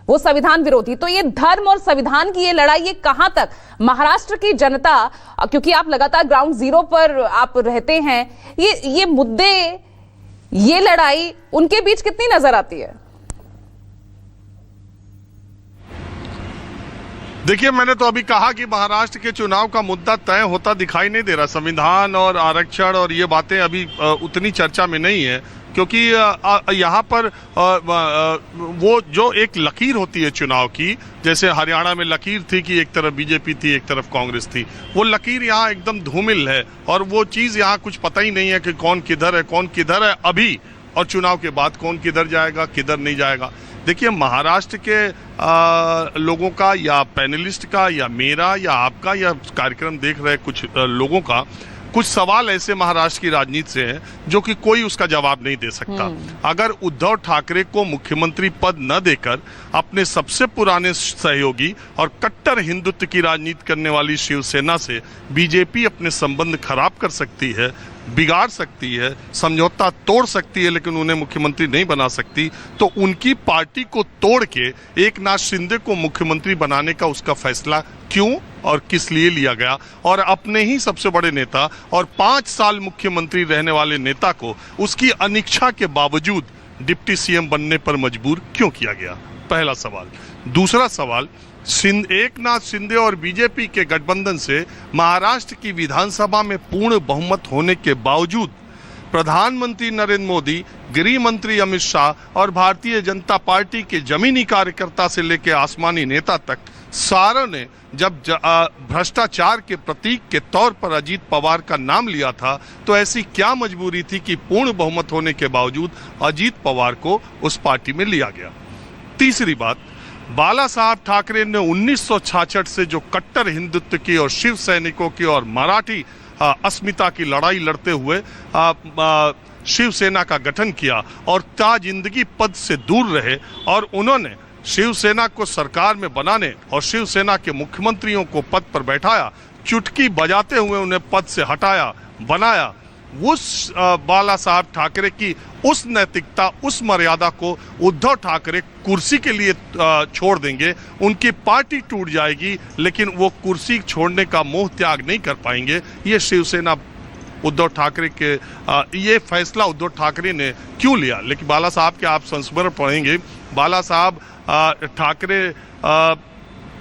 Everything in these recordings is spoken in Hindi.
वो संविधान विरोधी। तो ये धर्म और संविधान की ये लड़ाई, ये कहां तक महाराष्ट्र की जनता, क्योंकि आप लगातार ग्राउंड जीरो पर आप रहते हैं, ये मुद्दे, ये लड़ाई उनके बीच कितनी नजर आती है? देखिए, मैंने तो अभी कहा कि महाराष्ट्र के चुनाव का मुद्दा तय होता दिखाई नहीं दे रहा। संविधान और आरक्षण और ये बातें अभी उतनी चर्चा में नहीं है, क्योंकि यहाँ पर वो जो एक लकीर होती है चुनाव की, जैसे हरियाणा में लकीर थी कि एक तरफ बीजेपी थी, एक तरफ कांग्रेस थी, वो लकीर यहाँ एकदम धूमिल है और वो चीज़ यहाँ कुछ पता ही नहीं है कि कौन किधर है अभी, और चुनाव के बाद कौन किधर जाएगा, किधर नहीं जाएगा। देखिए, महाराष्ट्र के लोगों का या पैनलिस्ट का या मेरा या आपका या कार्यक्रम देख रहे कुछ लोगों का कुछ सवाल ऐसे महाराष्ट्र की राजनीति से हैं जो कि कोई उसका जवाब नहीं दे सकता। अगर उद्धव ठाकरे को मुख्यमंत्री पद न देकर अपने सबसे पुराने सहयोगी और कट्टर हिंदुत्व की राजनीति करने वाली शिवसेना से बीजेपी अपने संबंध खराब कर सकती है, बिगाड़ सकती है, समझौता तोड़ सकती है, लेकिन उन्हें मुख्यमंत्री नहीं बना सकती, तो उनकी पार्टी को तोड़ के एकनाथ शिंदे को मुख्यमंत्री बनाने का उसका फैसला क्यों और किस लिए लिया गया, और अपने ही सबसे बड़े नेता और 5 साल मुख्यमंत्री रहने वाले नेता को उसकी अनिच्छा के बावजूद डिप्टी सीएम बनने पर मजबूर क्यों किया गया? पहला सवाल। दूसरा सवाल, एकनाथ शिंदे और बीजेपी के गठबंधन से महाराष्ट्र की विधानसभा में पूर्ण बहुमत होने के बावजूद प्रधानमंत्री नरेंद्र मोदी, गृह मंत्री अमित शाह और भारतीय जनता पार्टी के जमीनी कार्यकर्ता से लेकर आसमानी नेता तक सारों ने जब भ्रष्टाचार के प्रतीक के तौर पर अजीत पवार का नाम लिया था, तो ऐसी क्या मजबूरी थी कि पूर्ण बहुमत होने के बावजूद अजीत पवार को उस पार्टी में लिया गया? तीसरी बात, बाला साहब ठाकरे ने 1966 से जो कट्टर हिंदुत्व की और शिव सैनिकों की और मराठी अस्मिता की लड़ाई लड़ते हुए शिवसेना का गठन किया और ता जिंदगी पद से दूर रहे, और उन्होंने शिवसेना को सरकार में बनाने और शिवसेना के मुख्यमंत्रियों को पद पर बैठाया, चुटकी बजाते हुए उन्हें पद से हटाया, बनाया। उस बाला साहब ठाकरे की उस नैतिकता, उस मर्यादा को उद्धव ठाकरे कुर्सी के लिए छोड़ देंगे, उनकी पार्टी टूट जाएगी, लेकिन वो कुर्सी छोड़ने का मोह त्याग नहीं कर पाएंगे। ये शिवसेना उद्धव ठाकरे के ये फैसला उद्धव ठाकरे ने क्यों लिया? लेकिन बाला साहब के आप संस्मरण पढ़ेंगे, बाला साहब ठाकरे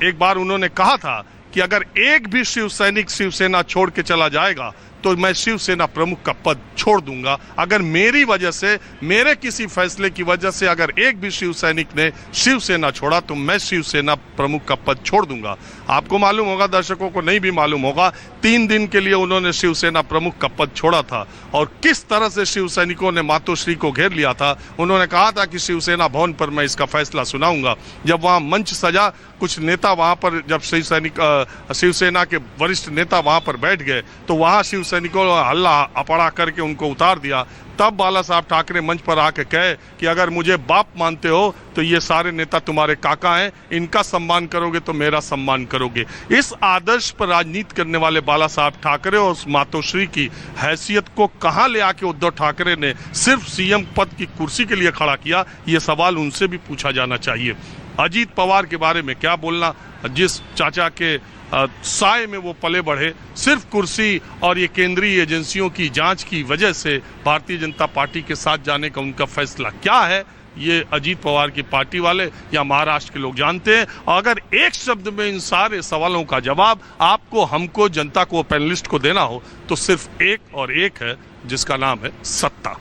एक बार उन्होंने कहा था कि अगर एक भी शिव सैनिक शिवसेना छोड़ के चला जाएगा तो मैं शिवसेना प्रमुख का पद छोड़ दूंगा। अगर मेरी वजह से, मेरे किसी फैसले की वजह से अगर एक भी शिव सैनिक ने शिवसेना छोड़ा तो मैं शिवसेना प्रमुख का पद छोड़ दूंगा। आपको मालूम होगा, दर्शकों को नहीं भी मालूम होगा, 3 दिन के लिए उन्होंने शिवसेना प्रमुख का पद छोड़ा था और किस तरह से शिव सैनिकों ने मातोश्री को घेर लिया था। उन्होंने कहा था कि शिवसेना भवन पर मैं इसका फैसला सुनाऊंगा। जब वहाँ मंच सजा, कुछ नेता वहाँ पर, जब शिवसेना के वरिष्ठ नेता वहाँ पर बैठ गए तो वहाँ शिव सैनिकों हल्ला अपड़ा करके उनको उतार दिया। तब बाला साहब ठाकरे मंच पर आके कहे कि अगर मुझे बाप मानते हो तो ये सारे नेता तुम्हारे काका हैं, इनका सम्मान करोगे तो मेरा सम्मान करोगे। इस आदर्श पर राजनीति करने वाले बाला साहब ठाकरे और उस मातोश्री की हैसियत को कहां ले आके उद्धव ठाकरे ने सिर्फ सीएम पद की कुर्सी के लिए खड़ा किया, ये सवाल उनसे भी पूछा जाना चाहिए। अजीत पवार के बारे में क्या बोलना, जिस चाचा के साए में वो पले बढ़े, सिर्फ कुर्सी और ये केंद्रीय एजेंसियों की जांच की वजह से भारतीय जनता पार्टी के साथ जाने का उनका फैसला क्या है, ये अजीत पवार की पार्टी वाले या महाराष्ट्र के लोग जानते हैं। अगर एक शब्द में इन सारे सवालों का जवाब आपको, हमको, जनता को, पैनलिस्ट को देना हो तो सिर्फ एक और एक है, जिसका नाम है सत्ता।